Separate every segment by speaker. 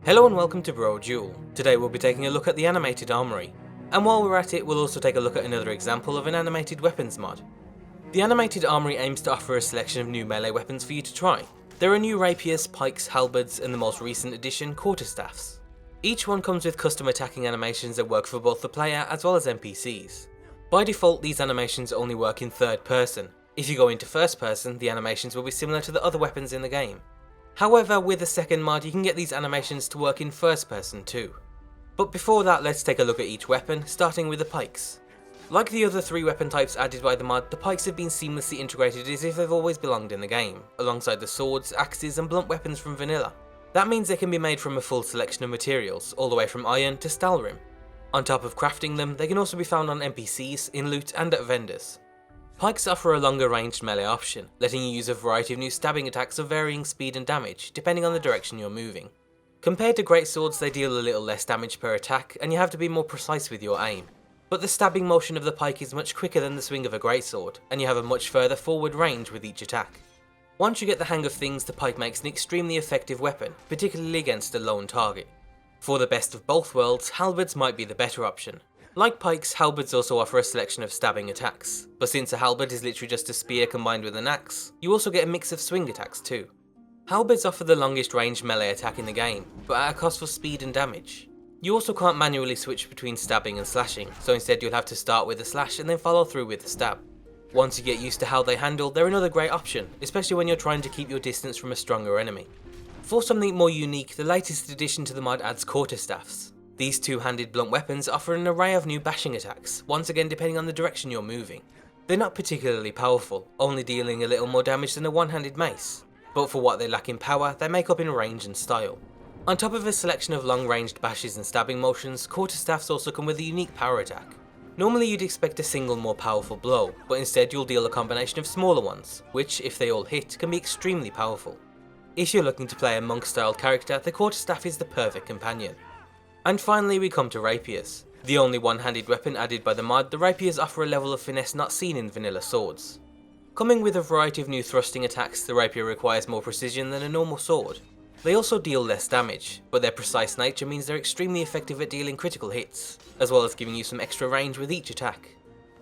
Speaker 1: Hello and welcome to Brodual. Today we'll be taking a look at the animated Armoury, and while we're at it we'll also take a look at another example of an animated weapons mod. The animated Armoury aims to offer a selection of new melee weapons for you to try. There are new rapiers, pikes, halberds, and the most recent addition, quarterstaffs. Each one comes with custom attacking animations that work for both the player as well as NPCs. By default, these animations only work in third person. If you go into first person, the animations will be similar to the other weapons in the game. However, with a second mod, you can get these animations to work in first person too. But before that, let's take a look at each weapon, starting with the pikes. Like the other three weapon types added by the mod, the pikes have been seamlessly integrated as if they've always belonged in the game, alongside the swords, axes, and blunt weapons from vanilla. That means they can be made from a full selection of materials, all the way from iron to Stalrim. On top of crafting them, they can also be found on NPCs, in loot, and at vendors. Pikes offer a longer ranged melee option, letting you use a variety of new stabbing attacks of varying speed and damage, depending on the direction you're moving. Compared to greatswords, they deal a little less damage per attack, and you have to be more precise with your aim. But the stabbing motion of the pike is much quicker than the swing of a greatsword, and you have a much further forward range with each attack. Once you get the hang of things, the pike makes an extremely effective weapon, particularly against a lone target. For the best of both worlds, halberds might be the better option. Like pikes, halberds also offer a selection of stabbing attacks, but since a halberd is literally just a spear combined with an axe, you also get a mix of swing attacks too. Halberds offer the longest range melee attack in the game, but at a cost for speed and damage. You also can't manually switch between stabbing and slashing, so instead you'll have to start with a slash and then follow through with a stab. Once you get used to how they handle, they're another great option, especially when you're trying to keep your distance from a stronger enemy. For something more unique, the latest addition to the mod adds quarterstaffs. These two-handed blunt weapons offer an array of new bashing attacks, once again depending on the direction you're moving. They're not particularly powerful, only dealing a little more damage than a one-handed mace, but for what they lack in power, they make up in range and style. On top of a selection of long-ranged bashes and stabbing motions, quarterstaffs also come with a unique power attack. Normally you'd expect a single more powerful blow, but instead you'll deal a combination of smaller ones, which, if they all hit, can be extremely powerful. If you're looking to play a monk-styled character, the quarterstaff is the perfect companion. And finally we come to rapiers. The only one-handed weapon added by the mod, the rapiers offer a level of finesse not seen in vanilla swords. Coming with a variety of new thrusting attacks, the rapier requires more precision than a normal sword. They also deal less damage, but their precise nature means they're extremely effective at dealing critical hits, as well as giving you some extra range with each attack.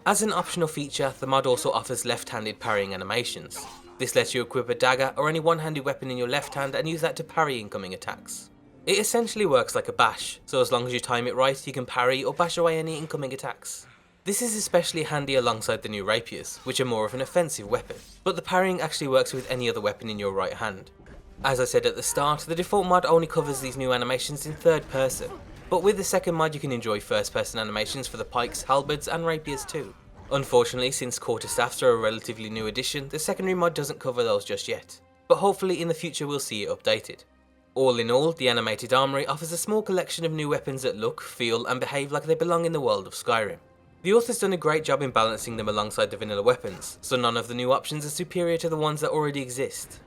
Speaker 1: As an optional feature, the mod also offers left-handed parrying animations. This lets you equip a dagger or any one-handed weapon in your left hand and use that to parry incoming attacks. It essentially works like a bash, so as long as you time it right, you can parry or bash away any incoming attacks. This is especially handy alongside the new rapiers, which are more of an offensive weapon, but the parrying actually works with any other weapon in your right hand. As I said at the start, the default mod only covers these new animations in third person, but with the second mod you can enjoy first person animations for the pikes, halberds and rapiers too. Unfortunately, since quarterstaffs are a relatively new addition, the secondary mod doesn't cover those just yet, but hopefully in the future we'll see it updated. All in all, the animated Armoury offers a small collection of new weapons that look, feel and behave like they belong in the world of Skyrim. The author's done a great job in balancing them alongside the vanilla weapons, so none of the new options are superior to the ones that already exist.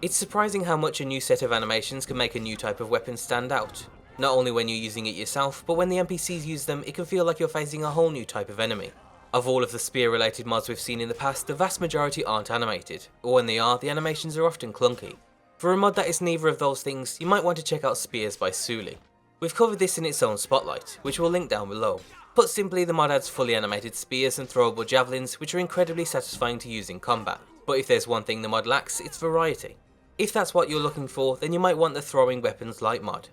Speaker 1: It's surprising how much a new set of animations can make a new type of weapon stand out. Not only when you're using it yourself, but when the NPCs use them, it can feel like you're facing a whole new type of enemy. Of all of the spear related mods we've seen in the past, the vast majority aren't animated, or when they are, the animations are often clunky. For a mod that is neither of those things, you might want to check out Spears by Soolie. We've covered this in its own spotlight, which we'll link down below. Put simply, the mod adds fully animated spears and throwable javelins, which are incredibly satisfying to use in combat. But if there's one thing the mod lacks, it's variety. If that's what you're looking for, then you might want the Throwing Weapons Lite mod.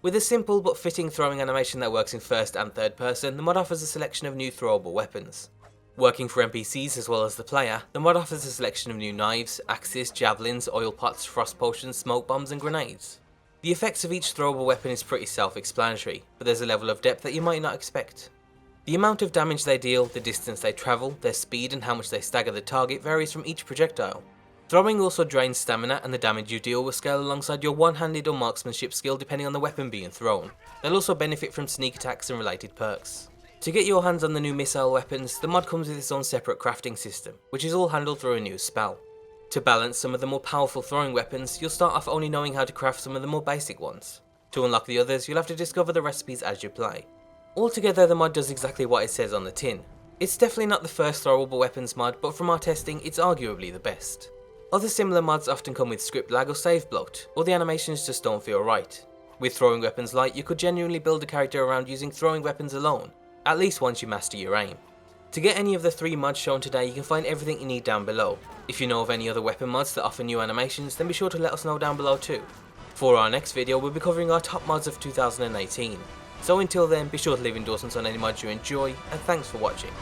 Speaker 1: With a simple but fitting throwing animation that works in first and third person, the mod offers a selection of new throwable weapons. Working for NPCs as well as the player, the mod offers a selection of new knives, axes, javelins, oil pots, frost potions, smoke bombs and grenades. The effects of each throwable weapon is pretty self-explanatory, but there's a level of depth that you might not expect. The amount of damage they deal, the distance they travel, their speed and how much they stagger the target varies from each projectile. Throwing also drains stamina, and the damage you deal will scale alongside your one-handed or marksmanship skill depending on the weapon being thrown. They'll also benefit from sneak attacks and related perks. To get your hands on the new missile weapons, the mod comes with its own separate crafting system, which is all handled through a new spell. To balance some of the more powerful throwing weapons, you'll start off only knowing how to craft some of the more basic ones. To unlock the others, you'll have to discover the recipes as you play. Altogether, the mod does exactly what it says on the tin. It's definitely not the first throwable weapons mod, but from our testing, it's arguably the best. Other similar mods often come with script lag or save bloat, or the animations just don't feel right. With throwing weapons Lite, you could genuinely build a character around using throwing weapons alone, at least once you master your aim. To get any of the 3 mods shown today, you can find everything you need down below. If you know of any other weapon mods that offer new animations, then be sure to let us know down below too. For our next video, we'll be covering our top mods of 2018. So until then, be sure to leave endorsements on any mods you enjoy, and thanks for watching.